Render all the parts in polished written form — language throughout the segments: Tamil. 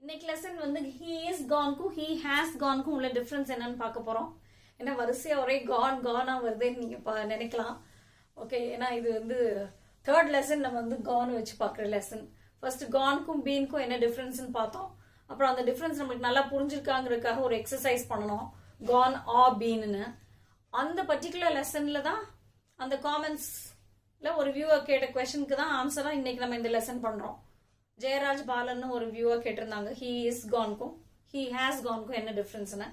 இன்னைக்கு லெசன் வந்து he is gone க்கும் he has gone க்கும் உள்ள டிஃபரன்ஸ் என்னன்னு பார்க்க போறோம். ஏன்னா வரிசையா ஒரே கானா வருதுன்னு நீங்க நினைக்கலாம். ஓகே, ஏன்னா இது வந்து தேர்ட் லெசன் நம்ம வந்து கான் வச்சு பார்க்குற லெசன். ஃபர்ஸ்ட் கான்க்கும் பீனுக்கும் என்ன டிஃபரன்ஸ்னு பார்த்தோம். அப்புறம் அந்த டிஃபரன்ஸ் நம்மளுக்கு நல்லா புரிஞ்சிருக்காங்கிறதுக்காக ஒரு எக்ஸசைஸ் பண்ணணும், கான் ஆ பீன்னு. அந்த பர்டிகுலர் லெசன்ல தான் அந்த காமெண்ட்ஸ்ல ஒரு வியூவர் கேட்ட கொஸ்டினுக்கு தான் ஆன்சரா இன்னைக்கு நம்ம இந்த லெசன் பண்றோம். ஜெயராஜ் பாலன் ஒரு வியூவர் கேட்டிருந்தாங்க, ஹீ இஸ் கான்க்கும் ஹீ ஹேஸ் கான்க்கும் என்ன டிஃபரன்ஸ்னு.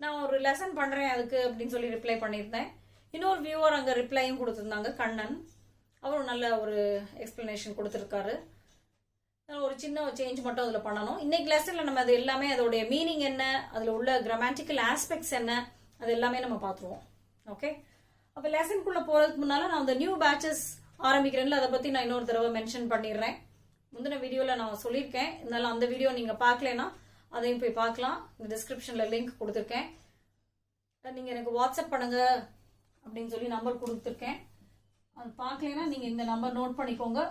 நான் ஒரு லெசன் பண்றேன் அதுக்கு அப்படின்னு சொல்லி ரிப்ளை பண்ணியிருந்தேன். இன்னொரு வியூவர் அங்கே ரிப்ளையும் கொடுத்துருந்தாங்க, கண்ணன். அவரும் நல்ல ஒரு எக்ஸ்பிளனேஷன் கொடுத்துருக்காரு. ஒரு சின்ன சேஞ்ச் மட்டும் அதில் பண்ணணும். இன்னைக்கு லெசனில் நம்ம அது எல்லாமே அதோடைய மீனிங் என்ன, அதில் உள்ள கிராமட்டிக்கல் ஆஸ்பெக்ட்ஸ் என்ன, அது எல்லாமே நம்ம பார்த்துருவோம். ஓகே, அப்போ லெசனுக்குள்ளே போகிறதுக்கு முன்னால் நான் அந்த நியூ பேட்சஸ் ஆரம்பிக்கிறேன்ல, அதை பற்றி நான் இன்னொரு தடவை மென்ஷன் பண்ணிடுறேன். முந்தின வீடியோவில் நான் சொல்லியிருக்கேன், இருந்தாலும் அந்த வீடியோ நீங்கள் பார்க்கலன்னா அதையும் போய் பார்க்கலாம். இந்த டிஸ்கிரிப்ஷனில் லிங்க் கொடுத்துருக்கேன். நீங்கள் எனக்கு வாட்ஸ்அப் பண்ணுங்க அப்படின்னு சொல்லி நம்பர் கொடுத்துருக்கேன். அது பார்க்கலன்னா நீங்கள் இந்த நம்பர் நோட் பண்ணிக்கோங்க.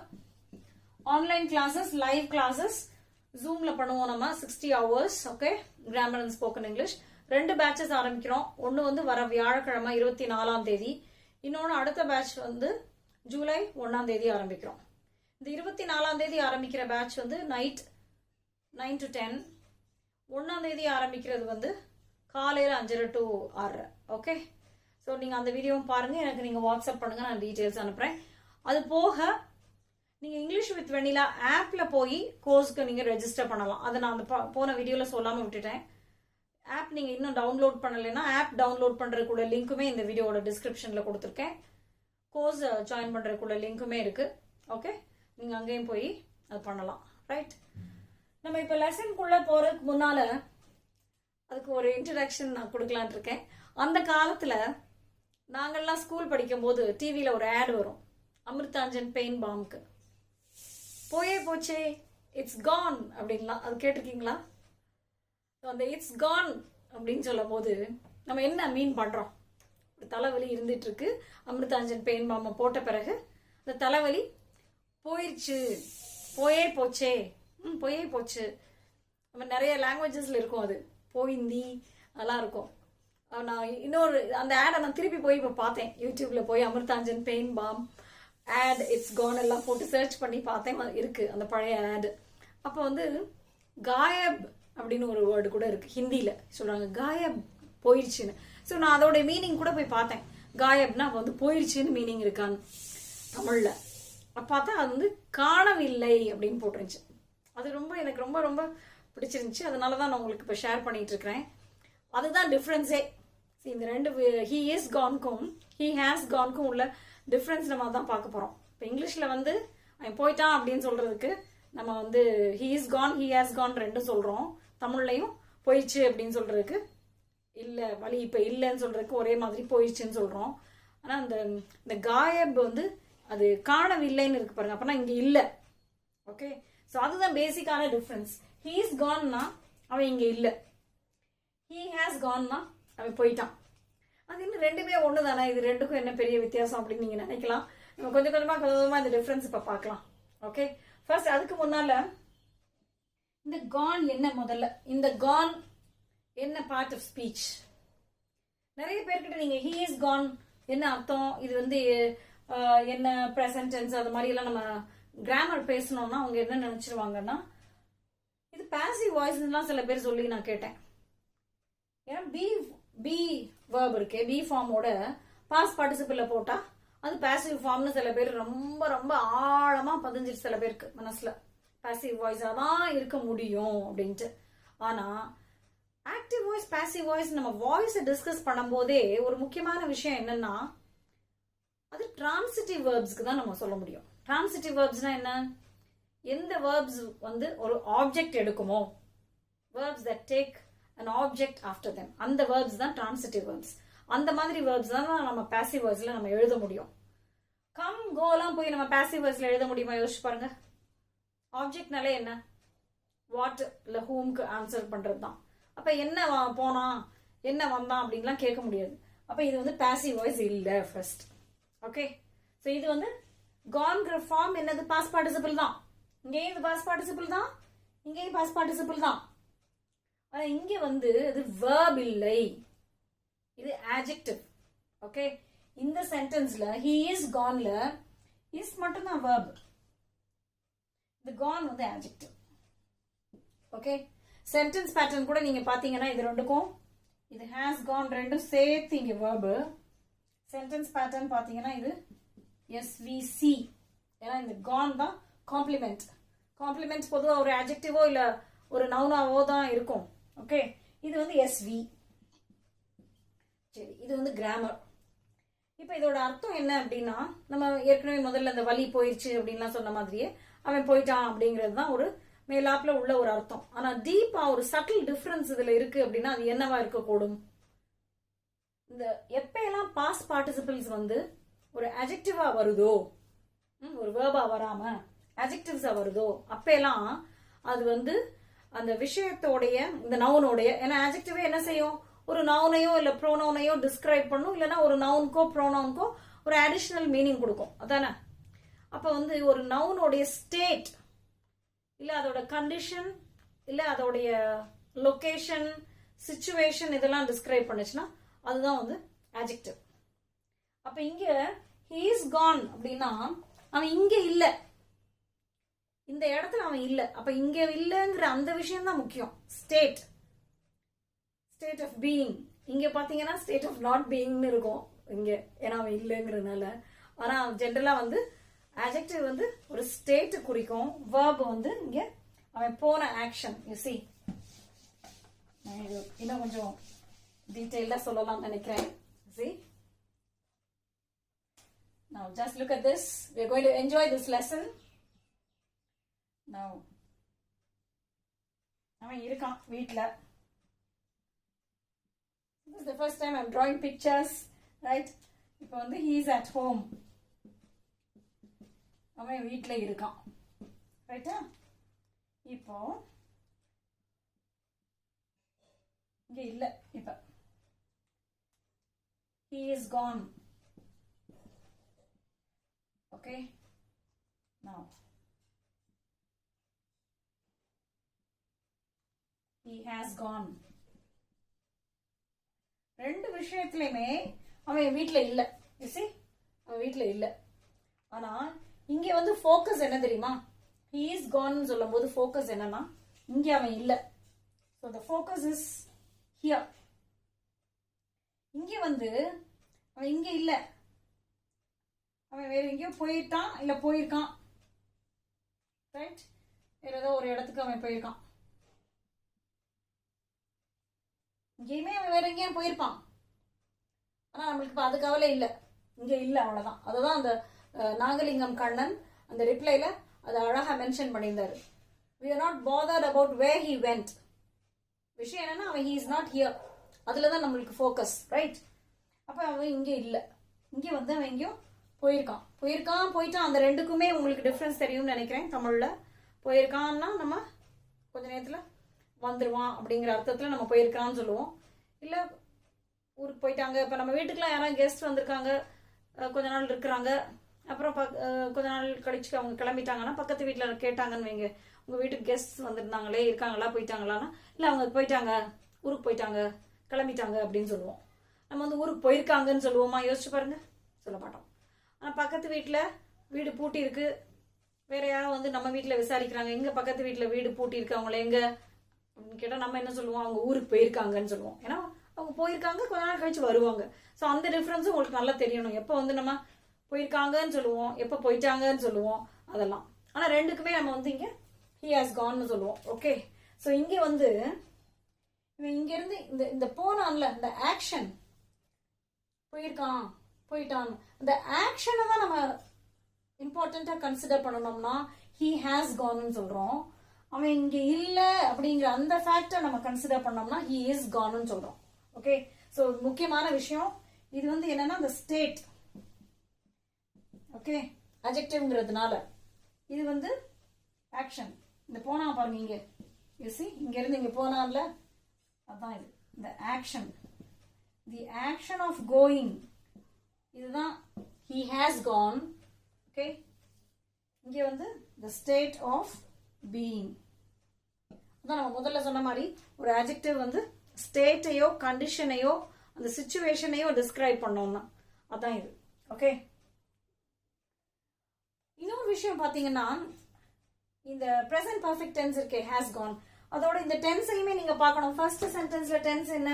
ஆன்லைன் கிளாஸஸ், லைவ் கிளாஸஸ் ஜூமில் பண்ணுவோம் நம்ம 60 hours. Okay, grammar and spoken English 2 patches ஆரம்பிக்கிறோம். ஒன்று வந்து வர வியாழக்கிழமை 24ஆம் தேதி, இன்னொன்று அடுத்த பேட்ச் வந்து ஜூலை 1ஆம் தேதி ஆரம்பிக்கிறோம். இந்த 24ஆம் தேதி ஆரம்பிக்கிற பேட்ச் வந்து நைட் 9 to 10. 1ஆம் தேதி ஆரம்பிக்கிறது வந்து காலையில் 5:30 to 6. ஓகே, ஸோ நீங்கள் அந்த வீடியோவும் பாருங்கள், எனக்கு நீங்கள் வாட்ஸ்அப் பண்ணுங்கள், நான் டீட்டெயில்ஸ் அனுப்புகிறேன். அது போக நீங்கள் இங்கிலீஷ் வித் வெண்ணிலா ஆப்பில் போய் கோர்ஸ்க்கு நீங்கள் ரெஜிஸ்டர் பண்ணலாம். அதை நான் அந்த போன வீடியோவில் சொல்லாமல் விட்டுட்டேன். ஆப் நீங்கள் இன்னும் டவுன்லோட் பண்ணலைன்னா ஆப் டவுன்லோட் பண்ணுறதுக்குள்ள லிங்க்குமே இந்த வீடியோவோட டிஸ்கிரிப்ஷனில் கொடுத்துருக்கேன். கோர்ஸ் ஜாயின் பண்ணுறதுக்குள்ள லிங்க்குமே இருக்குது. ஓகே, நீங்கள் அங்கேயும் போய் அது பண்ணலாம். ரைட், நம்ம இப்போ லெசனுக்குள்ளே போகிறதுக்கு முன்னால் அதுக்கு ஒரு இன்ட்ரடக்ஷன் நான் கொடுக்கலான் இருக்கேன். அந்த காலத்தில் நாங்கள்லாம் ஸ்கூல் படிக்கும்போது டிவியில் ஒரு ஆட் வரும், அமிர்தாஞ்சன் பெயின் பாம்க்கு. போயே போச்சே, இட்ஸ் கான் அப்படின்லாம். அது கேட்டிருக்கீங்களா? அந்த இட்ஸ் கான் அப்படின்னு சொல்லும் போது நம்ம என்ன மீன் பண்ணுறோம்? ஒரு தலைவலி இருந்துட்டு இருக்கு, அமிர்தாஞ்சன் பெயின் பாம்பை போட்ட பிறகு அந்த தலைவலி போயிடுச்சு, போயே போச்சே, போயே போச்சு. நம்ம நிறைய லாங்குவேஜஸ்ல இருக்கும், அது போயிந்தி அதெல்லாம் இருக்கும். நான் இன்னொரு அந்த ஆடை நான் திருப்பி போய் இப்போ பார்த்தேன், யூடியூப்ல போய் Amrutanjan pain balm ad it's gone எல்லாம் போட்டு சர்ச் பண்ணி பார்த்தேன், இருக்கு அந்த பழைய ஆடு. அப்போ வந்து காயப் அப்படின்னு ஒரு வேர்டு கூட இருக்கு, ஹிந்தியில சொல்றாங்க காயப் போயிடுச்சுன்னு. ஸோ நான் அதோட மீனிங் கூட போய் பார்த்தேன், காயப்னா வந்து போயிடுச்சுன்னு மீனிங் இருக்கான்னு தமிழ்ல. பார்த்தா அது வந்து காணவில்லை அப்படின்னு போட்டுருந்துச்சு. அது எனக்கு ரொம்ப ரொம்ப பிடிச்சிருந்துச்சு. அதனால தான் நான் உங்களுக்கு இப்போ ஷேர் பண்ணிட்டு இருக்கிறேன். அதுதான் டிஃப்ரென்ஸே. இந்த ரெண்டு ஹீ இஸ் கான்க்கும் ஹீ ஹேஸ் கான்க்கும் உள்ள டிஃப்ரென்ஸ் நம்ம தான் பார்க்க போகிறோம். இப்போ இங்கிலீஷில் வந்து அவன் போயிட்டான் அப்படின்னு சொல்கிறதுக்கு நம்ம வந்து he is gone he has gone ரெண்டும் சொல்கிறோம். தமிழ்லையும் போயிடுச்சு அப்படின்னு சொல்கிறதுக்கு இல்லை, வழி இப்போ இல்லைன்னு சொல்கிறதுக்கு ஒரே மாதிரி போயிடுச்சுன்னு சொல்கிறோம். ஆனால் இந்த காயப் வந்து அது காணவில்லைன்னு இருக்கு பாருங்க, அப்போனா இங்கே இல்லை. ஓகே, ஸோ அதுதான் பேசிக்கான டிஃப்ரென்ஸ். ஹீ இஸ் கான்னா அவன் இங்கே இல்லை, ஹீ ஹேஸ் கான்னா அவன் போயிட்டான். அது இன்னும் ரெண்டுமே ஒன்று தானே, இது ரெண்டுக்கும் என்ன பெரிய வித்தியாசம் அப்படின்னு நீங்கள் நினைக்கலாம். நம்ம கொஞ்சம் கொஞ்சமாக இந்த டிஃப்ரென்ஸ் இப்போ பார்க்கலாம். ஓகே, ஃபர்ஸ்ட் அதுக்கு முன்னால் இந்த கான் என்ன, முதல்ல இந்த கான் என்ன பார்ட் ஆஃப் ஸ்பீச். நிறைய பேர்கிட்ட நீங்கள் ஹீ இஸ் கான் என்ன அர்த்தம், இது வந்து என்ன ப்ரெசன்ட் டென்ஸ், அது மாதிரி எல்லாம் நம்ம கிராமர் பேசணும்னா அவங்க என்ன நினைச்சிருவாங்கன்னா இது பாசிவ் வாய்ஸ்லாம் சில பேர் சொல்லி நான் கேட்டேன். ஏன்னா பி வேர்ப் இருக்கே, பி ஃபார்மோட பாஸ்ட் பார்ட்டிசிபிள்ல போட்டா அது பாசிவ் ஃபார்ம்னு சில பேர் ரொம்ப ரொம்ப ஆழமா பதிஞ்சிருச்சு சில பேருக்கு மனசுல, பாசிவ் வாய்ஸா தான் இருக்க முடியும் அப்படின்ட்டு. ஆனா ஆக்டிவ் வாய்ஸ் பாசிவ் வாய்ஸ் நம்ம வாய்ஸை டிஸ்கஸ் பண்ணும் போதே ஒரு முக்கியமான விஷயம் என்னன்னா அது டிரான்சிட்டிவ் வேர்ப்ஸ்க்கு தான் நம்ம சொல்ல முடியும். டிரான்சிட்டிவ் வேர்ப்ஸ்னா என்ன? எந்த வேர்ப்ஸ் வந்து ஒரு ஆப்ஜெக்ட் எடுக்குமோ, verbs that take an object after them, அந்த வேர்ப்ஸ் தான் டிரான்சிட்டிவ் வேர்ப்ஸ். அந்த மாதிரி வேர்ப்ஸ் தான் நம்ம பாசிவ் வேர்ப்ஸ்ல நம்ம எழுத முடியும். கம் கோலாம் போய் நம்ம பாசிவ் வேர்ப்ஸ்ல எழுத முடியுமா? யோசிச்சு பாருங்க. ஆப்ஜெக்ட்னாலே என்ன? வாட் இல்ல ஹூம்க்கு ஆன்சர் பண்றது தான். அப்ப என்ன போனா என்ன வந்தான் அப்படின்லாம் கேட்க முடியாது. அப்ப இது வந்து பாசிவ் வாய்ஸ் இல்ல ஃபர்ஸ்ட். ஓகே, ஸோ இது வந்து கான்கிற ஃபார்ம் என்னது? பாஸ்ட் பார்ட்டிசிபிள் தான். இங்கே இது பாஸ்ட் பார்ட்டிசிபிள் தான், இங்கேயும் past participle தான். ஆனா இங்க வந்து இது verb இல்லை, இது adjective. ஓகே, இந்த சென்டென்ஸ்ல he is goneல is மட்டும்தான் verb, the gone வந்து adjective. ஓகே, சென்டென்ஸ் பேட்டர்ன் கூட நீங்க பாத்தீங்கன்னா இது ரெண்டுக்கும் இது has gone ரெண்டும் சேர்த்து இங்க verb. சென்டென்ஸ் பேட்டர்ன் பாத்தீங்கன்னா இது SVC, ஏன்னா இந்த gone தான் காம்ப்ளிமெண்ட். காம்ப்ளிமெண்ட்ஸ் பொதுவா ஒரு adjectiveஓ இல்ல ஒரு நவுனாவோ தான் இருக்கும். ஓகே, இது வந்து SV. சரி, இது வந்து கிராமர். இப்போ இதோட அர்த்தம் என்ன அப்படின்னா, நம்ம ஏற்கனவே முதல்ல அந்த வலி போயிடுச்சு அப்படின்லாம் சொன்ன மாதிரியே அவன் போயிட்டான் அப்படிங்கிறது தான் ஒரு மேலாப்ல உள்ள ஒரு அர்த்தம். ஆனா டீப்பா ஒரு சட்டில் டிஃபரன்ஸ் இதுல இருக்கு அப்படின்னா அது என்னவா இருக்கக்கூடும்? இந்த எப்பெல்லாம் பாஸ்ட் பார்ட்டிசிபிள்ஸ் வந்து ஒரு அட்ஜெக்டிவா வருதோ, ஒரு வேர்பா வராம அட்ஜெக்டிவ்ஸா வருதோ, அப்பெல்லாம் அது வந்து அந்த விஷயத்தோடைய இந்த நவுனோடைய, ஏன்னா அட்ஜெக்டிவே என்ன செய்யும், ஒரு நவுனையோ இல்ல ப்ரோனவுனையோ டிஸ்கிரைப் பண்ணும், இல்லைன்னா ஒரு நவுனுக்கோ ப்ரோனவுனுக்கோ ஒரு அடிஷனல் மீனிங் கொடுக்கும். அதானே? அப்ப வந்து ஒரு நவுனோடைய ஸ்டேட் இல்ல அதோட கண்டிஷன் இல்ல அதோடைய லொகேஷன் சிச்சுவேஷன் இதெல்லாம் டிஸ்கிரைப் பண்ணுச்சுன்னா அதுதான் வந்து adjective. அப்ப இங்க he is gone அப்படின்னா அவன் இங்க இல்ல, இந்த இடத்துல அவன் இல்ல. அப்ப இங்க இல்லங்கிற அந்த விஷயம் தான் முக்கியம். State of being. இங்க பாத்தீங்கன்னா ஸ்டேட் ஆஃப் நாட் பீயிங்னு இருக்கும் இங்க, ஏன்னா அவன் இல்லைங்கிறதுனால. ஆனா ஜென்ரலா வந்து adjective வந்து ஒரு ஸ்டேட் குறிக்கும், verb வந்து இங்க அவன் போன ஆக்ஷன். யூ see, இன்னும் கொஞ்சம் டீடைலா சொல்லலாம் நினைக்கிறேன். See, now just look at this. We are going to enjoy this lesson. Now அவன் இருக்கான் வீட்ல. This is the first time I'm drawing pictures, right? இப்போ வந்து he is at home. அவன் வீட்ல இருக்கான், ரைட்டா? இப்போ இங்க இல்ல, இப்ப he is gone. Okay, now he has gone. ரெண்டு விஷயத்திலுமே அவன் வீட்ல இல்ல. You see, அவன் வீட்ல இல்ல. ஆனா இங்க வந்து ஃபோக்கஸ் என்ன தெரியுமா? he is gone சொல்லும்போது ஃபோக்கஸ் என்னன்னா இங்க அவன் இல்ல. so the focus is here. இங்க வந்து அவன் இங்க இல்ல, அவன் வேற எங்கேயோ போயிட்டான் இல்ல போயிருக்கான், ரைட்? வேற ஏதோ ஒரு இடத்துக்கு அவன் போயிருக்கான். இங்கேயுமே அவன் வேற எங்கேயும் போயிருப்பான், ஆனா நம்மளுக்கு அது கவலை இல்ல, இங்க இல்ல, அவ்வளவுதான். அதுதான் அந்த நாகலிங்கம் கண்ணன் அந்த ரிப்ளைல அதை அழகா மென்ஷன் பண்ணியிருந்தாரு. we are not bothered about where he went. விஷயம் என்னன்னா அவன் he is not here, அதுலதான் நம்மளுக்கு ஃபோக்கஸ், ரைட்? அப்ப அவன் இங்க இல்ல, இங்க வந்து அவன் எங்கேயோ போயிட்டான். அந்த ரெண்டுக்குமே உங்களுக்கு டிஃபரன்ஸ் தெரியும்னு நினைக்கிறேன். தமிழ்ல போயிருக்கான்னா நம்ம கொஞ்ச நேரத்துல வந்துருவான் அப்படிங்கிற அர்த்தத்துல நம்ம போயிருக்கான்னு சொல்லுவோம். இல்ல ஊருக்கு போயிட்டாங்க. இப்ப நம்ம வீட்டுக்குலாம் யாராவது கெஸ்ட் வந்திருக்காங்க, கொஞ்ச நாள் இருக்கிறாங்க, அப்புறம் கொஞ்ச நாள் கழிச்சு அவங்க கிளம்பிட்டாங்கன்னா பக்கத்து வீட்டுல கேட்டாங்கன்னு வைங்க, உங்க வீட்டுக்கு கெஸ்ட் வந்திருந்தாங்களே, இருக்காங்களா, போயிட்டாங்களான்னா, இல்ல அவங்க போயிட்டாங்க, ஊருக்கு போயிட்டாங்க, கிளம்பிட்டாங்க அப்படின்னு சொல்லுவோம். நம்ம வந்து ஊருக்கு போயிருக்காங்கன்னு சொல்லுவோமா? யோசிச்சு பாருங்க, சொல்ல மாட்டோம். ஆனா பக்கத்து வீட்டுல வீடு பூட்டி இருக்கு, வேற யாரும் வந்து நம்ம வீட்டுல விசாரிக்கிறாங்க, எங்க பக்கத்து வீட்டுல வீடு பூட்டி இருக்கு, அவங்கள எங்க அப்படின்னு கேட்டா நம்ம என்ன சொல்லுவோம்? அவங்க ஊருக்கு போயிருக்காங்கன்னு சொல்லுவோம். ஏன்னா அவங்க போயிருக்காங்க, கொஞ்ச நாள் கழிச்சு வருவாங்க. சோ அந்த டிஃபரன்ஸும் உங்களுக்கு நல்லா தெரியணும். எப்ப வந்து நம்ம போயிருக்காங்கன்னு சொல்லுவோம், எப்ப போயிட்டாங்கன்னு சொல்லுவோம், அதெல்லாம். ஆனா ரெண்டுக்குமே நம்ம வந்து இங்க he has gone சொல்லுவோம். ஓகே, சோ இங்க வந்து இங்க இருந்து இந்த போனான்ல, இந்த ஆக்ஷன், போயிட்டான், இந்த ஆக்ஷனை தான் நம்ம இம்பார்ட்டண்டா கன்சிடர் பண்ணணும்னா he has gone சொல்றோம். அவன் இங்க இல்ல அப்படிங்கிற அந்த ஃபேக்டர் நம்ம கன்சிடர் பண்ணோம்னா he is gone சொல்றோம். ஓகே, சோ முக்கியமான விஷயம் இது வந்து என்னன்னா இந்த ஸ்டேட். ஓகே, அட்ஜெக்டிவ்ங்கிறதுனால இது வந்து ஆக்ஷன். இந்த போனா பாருங்க, இங்க you see, இங்க இருந்து இங்க போனான்ல, அதான் இது இந்த action. The action of going, இதுதான் he has gone. ஓகே, இங்க வந்து the state of being. அதான் நம்ம முதல்ல சொன்ன மாதிரி ஒரு adjective வந்து ஸ்டேட்டையோ கண்டிஷனையோ அந்த சிச்சுவேஷனையோ டிஸ்கிரைப் பண்ணோம்னா அதான் இது. ஓகே, இன்னொரு விஷயம் பார்த்தீங்கன்னா இந்த ப்ரெசன்ட் பர்ஃபெக்ட் டென்ஸ் இருக்கே ஹேஸ் கான், அதோட இந்த டென்ஸையுமே நீங்க பார்க்கணும். ஃபர்ஸ்ட் சென்டென்ஸ்ல டென்ஸ் என்ன?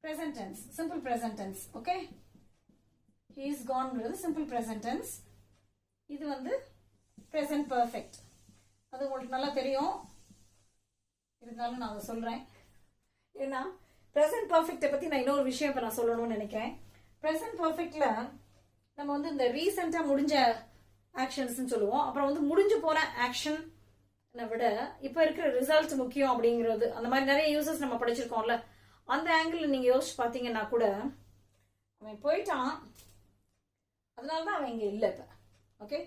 Present tense, simple present tense. Okay, he is gone simple present tense. இது வந்து ப்ரெசன்ட் பர்ஃபெக்ட். அது உங்களுக்கு நல்லா தெரியும், இருந்தாலும் நான் அதை சொல்றேன். ஏன்னா ப்ரெசன்ட் பர்ஃபெக்டை பத்தி நான் இன்னொரு விஷயம் இப்போ நான் சொல்லணும்னு நினைக்கிறேன். ப்ரெசன்ட் பர்ஃபெக்ட்ல நம்ம வந்து இந்த ரீசெண்டா முடிஞ்ச ஆக்ஷன்ஸ்ன்னு சொல்லுவோம். அப்புறம் வந்து முடிஞ்சு போன ஆக்ஷன் விட இப்ப இருக்கிற ரிசல்ட் முக்கியம் அப்படிங்கிறது, அந்த மாதிரி நிறைய யூசஸ் நம்ம படிச்சிருக்கோம்ல. அந்த ஆங்கிள் நீங்க யோசிச்சு பாத்தீங்கன்னா கூட அவன் போயிட்டான், அதனாலதான் அவன் இங்க இல்லை இப்ப. Okay,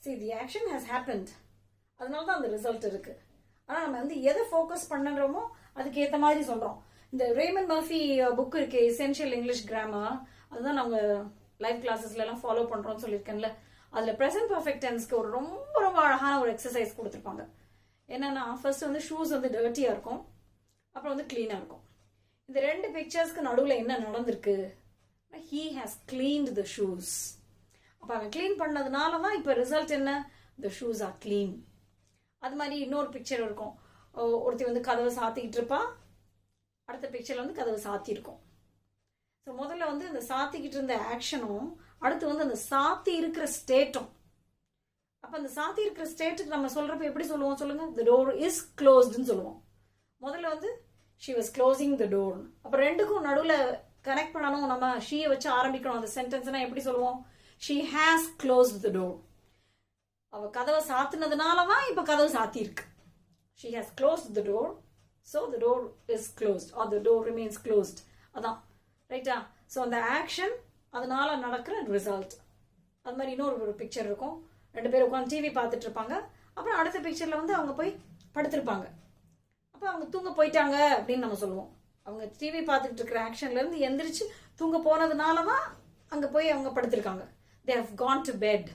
see the action has happened, அதனாலதான் அந்த ரிசல்ட் இருக்கு. ஆனா நம்ம வந்து எதை ஃபோக்கஸ் பண்ணுறோமோ அதுக்கு ஏற்ற மாதிரி சொல்றோம். இந்த ரேமன் மர்ஃபி புக் இருக்கு எசென்ஷியல் இங்கிலீஷ் கிராமர், அதுதான் நாங்க லைவ் கிளாஸஸ்ல எல்லாம் ஃபாலோ பண்றோம்னு சொல்லியிருக்கேன்ல. அதுல ப்ரெசன்ட் பர்ஃபெக்ட் டென்ஸ்க்கு ஒரு ரொம்ப ரொம்ப அழகான ஒரு எக்ஸசைஸ் கொடுத்துருப்பாங்க. என்னன்னா ஃபர்ஸ்ட் வந்து ஷூஸ் வந்து டர்ட்டியா இருக்கும், அப்புறம் வந்து கிளீனா இருக்கும். இந்த ரெண்டு பிக்சர்ஸ்க்கு நடுவில் என்ன நடந்திருக்கு? he has cleaned the shoes. அப்ப அவன் கிளீன் பண்ணதுனால தான் இப்ப ரிசல்ட் என்ன? the shoes are clean. அது மாதிரி இன்னொரு பிக்சர் இருக்கும், ஒருத்தி வந்து கதவை சாத்திக்கிட்டு இருப்பா, அடுத்த பிக்சர்ல வந்து கதவை சாத்தி இருக்கும். ஸோ முதல்ல வந்து அந்த சாத்திக்கிட்டு இருந்த ஆக்ஷனும் அடுத்து வந்து அந்த சாத்தி இருக்கிற ஸ்டேட்டும். அப்ப அந்த சாத்தி இருக்கிற ஸ்டேட்டுக்கு நம்ம சொல்றப்ப எப்படி சொல்லுவோம் சொல்லுங்க? the door is closedன்னு சொல்லுவோம். முதல்ல வந்து she was closing the door. அப்ப ரெண்டுக்கும் நடுவுல கனெக்ட் பண்ணணும், நம்ம she வச்சு ஆரம்பிக்கணும் அந்த சென்டென்ஸ்னா எப்படி சொல்லுவோம்? she has closed the door. அவ கதவை சாத்தினதுனாலதான் இப்ப கதவு சாத்தி இருக்கு. she has closed the door, so the door is closed or the door remains closed. அதான் ரைட்டா? ஸோ அந்த ஆக்ஷன் அதனால நடக்கிற ரிசல்ட். அது மாதிரி இன்னொரு பிக்சர் இருக்கும், ரெண்டு பேரும் உட்காந்து டிவி பார்த்துட்டு இருப்பாங்க, அப்புறம் அடுத்த பிக்சர்ல வந்து அவங்க போய் படுத்திருப்பாங்க. அப்ப அவங்க தூங்க போயிட்டாங்க அப்படின்னு நம்ம சொல்லுவோம். அவங்க டிவி பார்த்துட்டு இருக்கிற ஆக்ஷன்ல இருந்து எந்திரிச்சு தூங்க போனதுனாலதான் அங்க போய் அவங்க படுத்திருக்காங்க. they have gone to bed.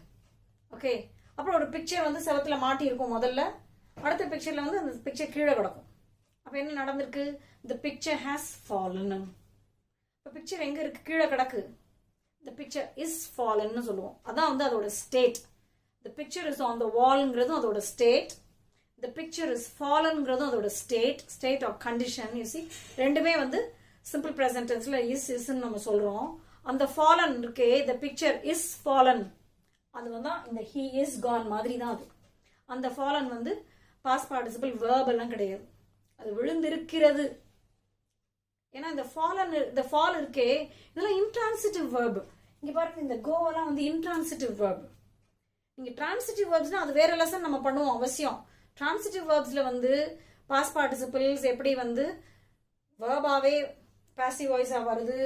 Okay, அப்புறம் ஒரு பிக்சர் வந்து செவத்துல மாட்டி இருக்கும் முதல்ல, அடுத்த பிக்சர்ல வந்து அந்த பிக்சர் கீழே கிடக்கும். அப்ப என்ன நடந்திருக்கு? the picture has fallen. இப்ப பிக்சர் எங்க இருக்கு? கீழே கிடக்கு. the picture is fallen னு சொல்லுவோம். அதான் வந்து அதோட state. the picture is on the wallங்கிறதும் அதோட ஸ்டேட், the picture is fallenங்கிறதும் அதோட state of condition. You see, ரெண்டுமே வந்து சிம்பிள் பிரசன்ட் டென்ஸ்ல isன்னு நம்ம சொல்றோம். அந்த fallen இருக்கே, the picture is fallen, அது வந்து இந்த he is gone மாதிரி தான் அது. அந்த fallen வந்து past participle verb எல்லாம் கிடையாது, அது விழுந்திருக்கிறது. ஏன்னா இந்த fall இருக்கே, இதெல்லாம் இன்ட்ரான்சிட்டிவ் verb. இங்க பாருங்க, இந்த go எல்லாம் வந்து இன்ட்ரான்சிட்டிவ் verb. நீங்க டிரான்சிட்டிவ் verbsனா அது வேற லெசன் நம்ம பண்ணுவோம் அவசியம். டிரான்சிட்டிவ் verbsல வந்து past participles எப்படி வந்து verb-ஆவே passive voice-ஆ வருது,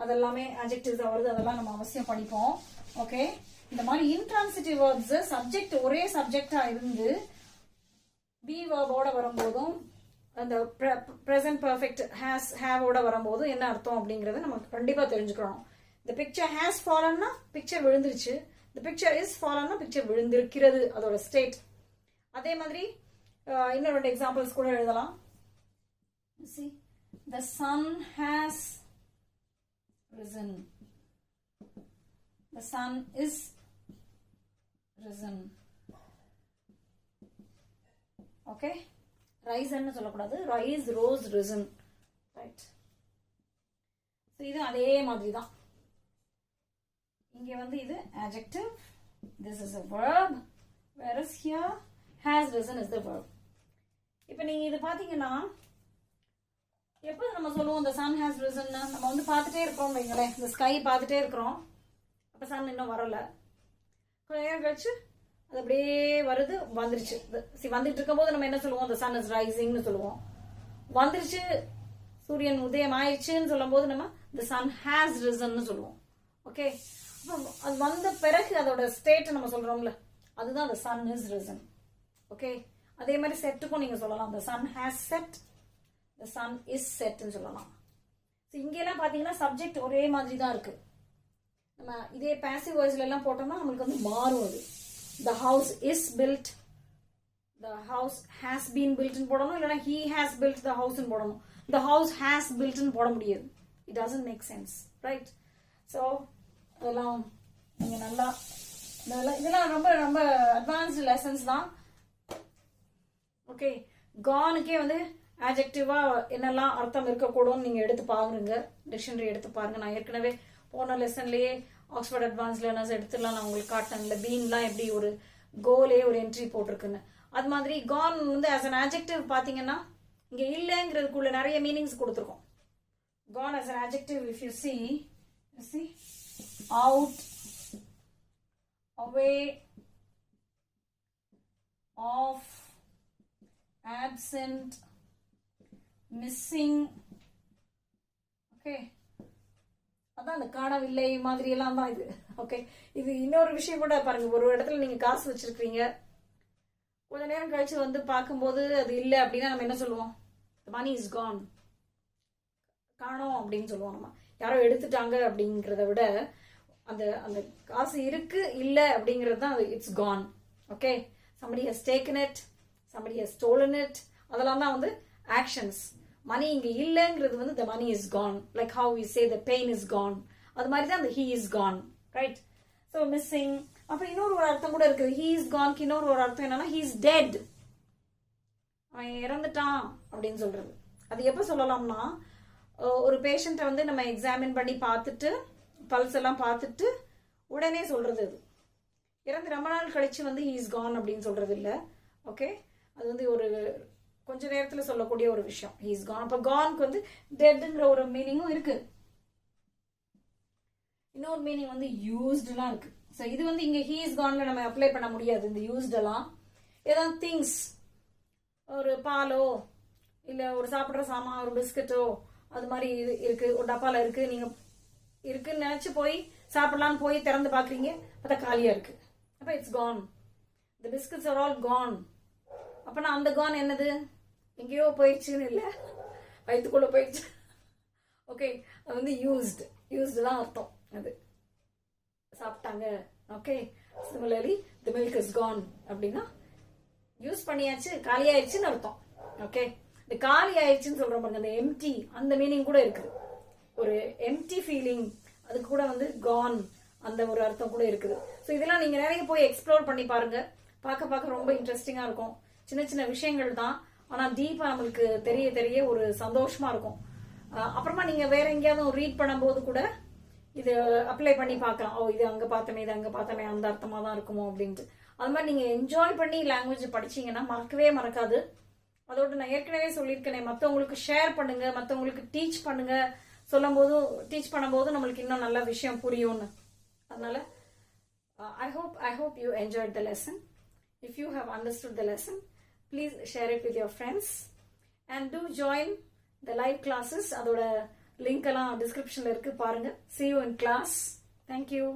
அதெல்லாமே adjectives-ஆ வருது, அதெல்லாம் நம்ம அவசியம் படிப்போம். ஓகே, இந்த மாதிரி இன்ட்ரான்சிட்டிவ் verbs சப்ஜெக்ட் ஒரே சப்ஜெக்டா இருந்து be verb-ஓட வரும்போதும் அந்த present perfect has have ஓட வரும்போதும் என்ன அர்த்தம் அப்படிங்கறத நமக்கு கண்டிப்பா தெரிஞ்சுக்கணும். the picture has fallenனா பிக்சர் விழுந்துருச்சு, the picture is fallenனா பிக்சர் விழுந்திருக்கிறது, அதோட ஸ்டேட். அதே மாதிரி இன்னும் ரெண்டு எக்ஸாம்பிள்ஸ் கூட எழுதலாம். see, the sun has risen, the sun is risen. Okay, ரைஸ்ன்னு சொல்லக்கூடாது, ரைஸ் ரோஸ் ரிசன். ரைட், இது அதே மாதிரி தான். இங்க வந்து இது adjective, this is a verb, whereas here has risen is the verb. இப்போ நீங்க இது பாத்தீங்கன்னா எப்போ நம்ம சொல்லுவோம் the sun has risen? நம்ம வந்து பார்த்துட்டே இருக்கோம் வைங்களேன், இந்த ஸ்கை பார்த்துட்டே இருக்கிறோம், அப்ப சன் இன்னும் வரல, கொஞ்ச நேரம் கழிச்சு அது அப்படியே வருது, வந்துருச்சு. வந்துட்டு இருக்கும் போது நம்ம என்ன சொல்லுவோம்? the sun is risingனு சொல்லுவோம். வந்துருச்சு, சூரியன் உதயம் ஆயிடுச்சுன்னு சொல்லும் போது நம்ம the sun has risenனு சொல்லுவோம். ஓகே, அது வந்த பிறகு அதோட ஸ்டேட் நம்ம சொல்றோம்ல, அதுதான் the sun is risen. Okay, அதே மாதிரி செட்டுக்கும் நீங்க சொல்லலாம் the sun has set, the sun is setன்னு சொல்லலாம். இங்கெல்லாம் பாத்தீங்கன்னா சப்ஜெக்ட் ஒரே மாதிரி தான் இருக்கு. நம்ம இதே பாசிவ் வாய்ஸ்ல எல்லாம் போட்டோம்னா நம்மளுக்கு வந்து மாறும். அது the house is built, the house has been built ன்னு போடணும், இல்லைன்னா he has built the house ன்னு போடணும். the house has built ன்னு போட முடியாது. it doesn't make sense, right? so அதெல்லாம் நீங்க நல்லா இதெல்லாம் ரொம்ப ரொம்ப அட்வான்ஸ்டு லெசன்ஸ் தான். ஓகே, கானுக்கே வந்து ஆட்ஜெக்டிவா என்னெல்லாம் அர்த்தம் இருக்கக்கூடும்னு நீங்க எடுத்து பாருங்க, டிக்ஷனரி எடுத்து பாருங்க. நான் ஏற்கனவே போன லெசன்லயே ஆக்ஸ்போர்ட் அட்வான்ஸ் லேர்னர்ஸ் எடுத்துலாம் நான் உங்களுக்கு காட்டினேன். இல்லை பீன்லாம் எப்படி ஒரு கோலே ஒரு என்ட்ரி போட்டிருக்குன்னு. அது மாதிரி கான் வந்து ஆஸ் அன் ஆட்ஜெக்டிவ் பார்த்தீங்கன்னா இங்க இல்லைங்கிறதுக்குள்ள நிறைய மீனிங்ஸ் கொடுத்துருக்கோம். Gone as an adjective if you see out, away, off, absent, missing. Okay, அதான் அந்த காணவில்லை மாதிரி எல்லாம் தான் இது. ஓகே, இது இன்னொரு விஷயம் கூட பாருங்க. ஒரு இடத்துல நீங்க காசு வச்சிருக்கீங்க, கொஞ்ச நேரம் கழிச்சு வந்து பார்க்கும்போது அது இல்லை அப்படின்னா நம்ம என்ன சொல்லுவோம்? the money is gone, காணோம் அப்படின்னு சொல்லுவோம். நம்ம யாரோ எடுத்துட்டாங்க அப்படிங்கிறத விட அந்த அந்த காசு இருக்கு இல்லை அப்படிங்கிறது தான் it's gone. Okay, somebody has taken it, somebody has stolen it, அதெல்லாம் தான் வந்து ஆக்ஷன்ஸ். மணி இங்க இல்லைங்கிறது வந்து the money is gone, like how we say the pain is gone. அது மாதிரி தான் அந்த he is gone, right? so missing. அப்புறம் இன்னொரு ஒரு அர்த்தம் கூட இருக்குது. he is gone க்கு இன்னொரு ஒரு அர்த்தம் என்னன்னா he is dead, அவன் இறந்துட்டான் அப்படின்னு சொல்றது. அது எப்ப சொல்லலாம்னா ஒரு பேஷண்ட்டை வந்து நம்ம எக்ஸாமின் பண்ணி பார்த்துட்டு பல்ஸ் எல்லாம் பார்த்துட்டு உடனே சொல்றது. அது இறந்து ரொம்ப நாள் கழிச்சு வந்து he is gone அப்படின்னு சொல்றது இல்லை. ஓகே, அது வந்து ஒரு கொஞ்ச நேரத்துல சொல்லக்கூடிய ஒரு விஷயம். he is gone. அப்ப கான்க்கு வந்து டெட்ங்கிற ஒரு மீனிங்கும் இருக்கு. இன்னொரு மீனிங் வந்து யூஸ்டுலாம் இருக்கு. ஸோ இது வந்து இங்க he is goneல நம்ம அப்ளை பண்ண முடியாது. இந்த யூஸ்ட் எல்லாம் ஏதாவது திங்ஸ், ஒரு பாலோ இல்ல ஒரு சாப்பிட்ற சாமான், ஒரு பிஸ்கட்டோ, அது மாதிரி இருக்கு, ஒரு டப்பால இருக்கு, நீங்க இருக்குன்னு நினைச்சு போய் சாப்பிடலான்னு போய் திறந்து பாக்குறீங்க, பார்த்தா காலியா இருக்கு. அப்ப it's gone. the biscuits are all gone. அப்பனா அந்த கான் என்னது? எங்கேயோ போயிடுச்சுன்னு இல்லை, வயிற்றுக்குள்ள போயிடுச்சு. ஓகே, அது வந்து யூஸ்டு தான் அர்த்தம். அது சாப்பிட்டாங்க. Okay, similarly the milk is gone அப்படின்னா யூஸ் பண்ணியாச்சு, காலி ஆயிடுச்சுன்னு அர்த்தம். ஓகே, இந்த காலி ஆயிடுச்சுன்னு சொல்ற பாருங்க, அந்த எம்டி அந்த மீனிங் கூட இருக்குது. ஒரு எம்டி ஃபீலிங், அதுக்கு கூட வந்து கான் அந்த ஒரு அர்த்தம் கூட இருக்குது. ஸோ இதெல்லாம் நீங்க நிறைய போய் எக்ஸ்ப்ளோர் பண்ணி பாருங்க. பார்க்க ரொம்ப இன்ட்ரெஸ்டிங்கா இருக்கும். சின்ன சின்ன விஷயங்கள் தான், ஆனா டீப்பா நம்மளுக்கு தெரிய தெரிய ஒரு சந்தோஷமா இருக்கும். அப்புறமா நீங்க வேற எங்கேயாவது ரீட் பண்ணும்போது கூட இது அப்ளை பண்ணி பார்க்கலாம். இது அங்க பார்த்தமே, இது அங்க பார்த்தமே, அந்த அர்த்தமா தான் இருக்குமோ அப்படின்ட்டு. அது மாதிரி நீங்க என்ஜாய் பண்ணி லாங்குவேஜ் படிச்சீங்கன்னா மறக்கவே மறக்காது. அதோட நான் ஏற்கனவே சொல்லியிருக்கேன், மற்றவங்களுக்கு ஷேர் பண்ணுங்க, மற்றவங்களுக்கு டீச் பண்ணுங்க. டீச் பண்ணும்போது நம்மளுக்கு இன்னும் நல்ல விஷயம் புரியும்னு. அதனால I hope you enjoyed the lesson. If you have understood the lesson, please share it with your friends and do join the live classes. அதோட லிங்க் எல்லாம் டிஸ்கிரிப்ஷன்ல இருக்கு, பாருங்க. See you in class. Thank you.